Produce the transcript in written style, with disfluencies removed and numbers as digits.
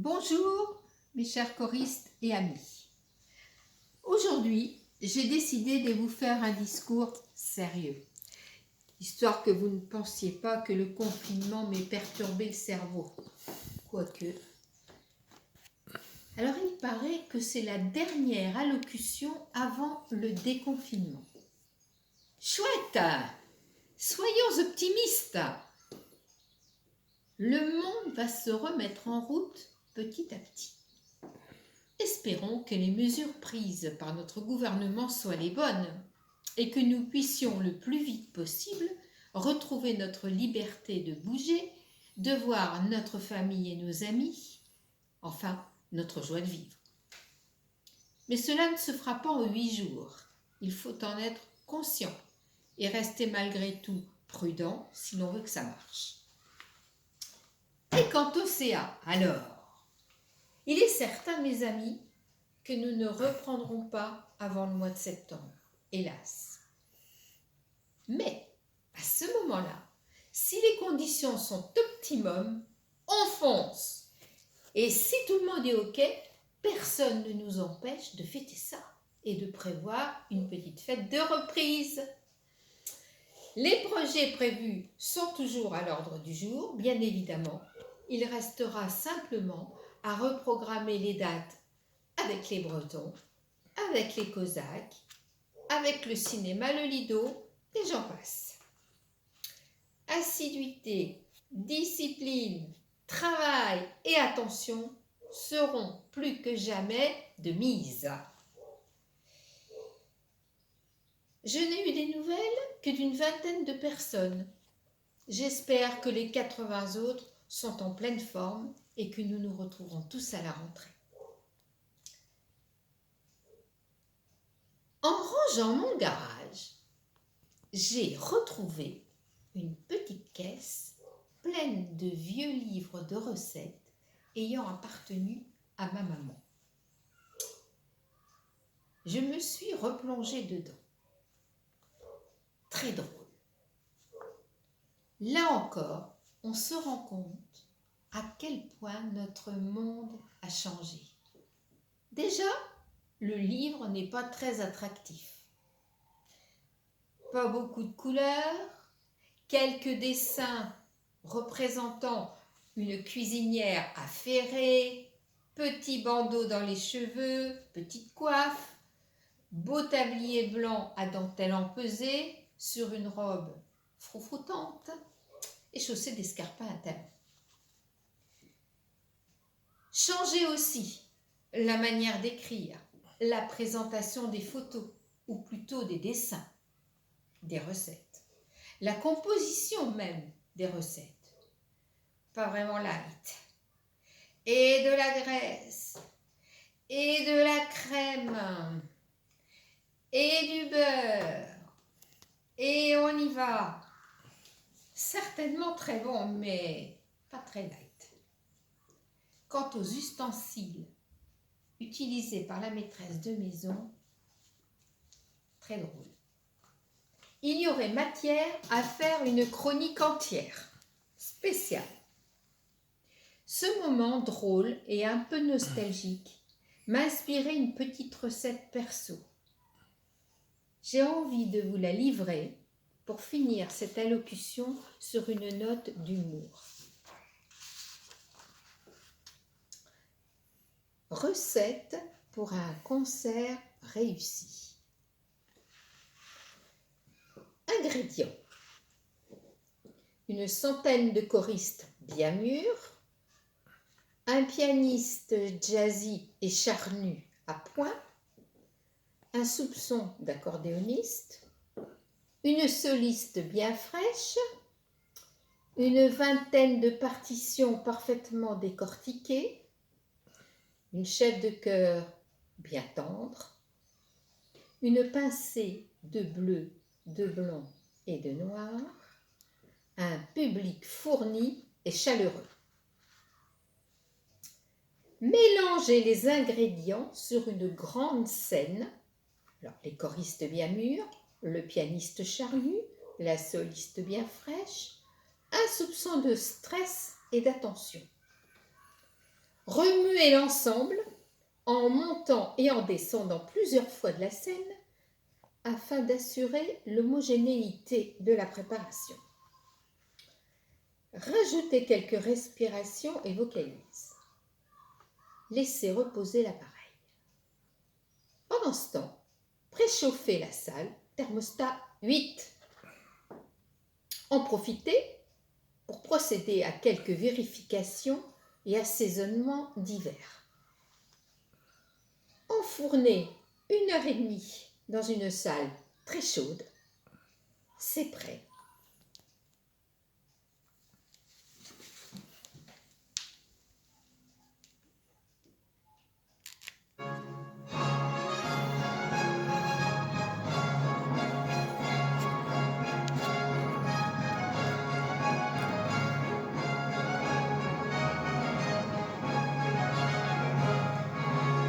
Bonjour mes chers choristes et amis. Aujourd'hui, j'ai décidé de vous faire un discours sérieux, histoire que vous ne pensiez pas que le confinement m'ait perturbé le cerveau. Quoique. Alors il paraît que c'est la dernière allocution avant le déconfinement. Chouette! Soyons optimistes! Le monde va se remettre en route petit à petit. Espérons que les mesures prises par notre gouvernement soient les bonnes et que nous puissions le plus vite possible retrouver notre liberté de bouger, de voir notre famille et nos amis, enfin notre joie de vivre. Mais cela ne se fera pas en 8 jours. Il faut en être conscient et rester malgré tout prudent si l'on veut que ça marche. Et quant au CA, alors, il est certain, mes amis, que nous ne reprendrons pas avant le mois de septembre, hélas. Mais, à ce moment-là, si les conditions sont optimum, on fonce. Et si tout le monde est OK, personne ne nous empêche de fêter ça et de prévoir une petite fête de reprise. Les projets prévus sont toujours à l'ordre du jour, bien évidemment. Il restera simplement à reprogrammer les dates avec les Bretons, avec les Cosaques, avec le cinéma Le Lido, et j'en passe. Assiduité, discipline, travail et attention seront plus que jamais de mise. Je n'ai eu des nouvelles que d'une vingtaine de personnes. J'espère que les 80 autres sont en pleine forme et que nous nous retrouverons tous à la rentrée. En rangeant mon garage, j'ai retrouvé une petite caisse pleine de vieux livres de recettes ayant appartenu à ma maman. Je me suis replongée dedans. Très drôle. Là encore, on se rend compte à quel point notre monde a changé. Déjà, le livre n'est pas très attractif. Pas beaucoup de couleurs, quelques dessins représentant une cuisinière affairée, petit bandeau dans les cheveux, petite coiffe, beau tablier blanc à dentelle empesée sur une robe froufroutante et chaussée d'escarpins à talons. Changer aussi la manière d'écrire, la présentation des photos, ou plutôt des dessins, des recettes, la composition même des recettes. Pas vraiment light. Et de la graisse, et de la crème, et du beurre, et on y va. Certainement très bon, mais pas très light. Quant aux ustensiles utilisés par la maîtresse de maison, très drôle. Il y aurait matière à faire une chronique entière, spéciale. Ce moment drôle et un peu nostalgique m'a inspiré une petite recette perso. J'ai envie de vous la livrer pour finir cette allocution sur une note d'humour. Recette pour un concert réussi. Ingrédients. Une centaine de choristes bien mûrs, un pianiste jazzy et charnu à point, un soupçon d'accordéoniste, une soliste bien fraîche, une vingtaine de partitions parfaitement décortiquées, une chef de chœur bien tendre, une pincée de bleu, de blanc et de noir, un public fourni et chaleureux. Mélangez les ingrédients sur une grande scène. Alors, les choristes bien mûrs, le pianiste charnu, la soliste bien fraîche, un soupçon de stress et d'attention. Remuez l'ensemble en montant et en descendant plusieurs fois de la scène afin d'assurer l'homogénéité de la préparation. Rajoutez quelques respirations et vocalises. Laissez reposer l'appareil. Pendant ce temps, préchauffez la salle, thermostat 8. En profitez pour procéder à quelques vérifications et assaisonnements divers. Enfournez 1 heure et demie dans une salle très chaude. C'est prêt.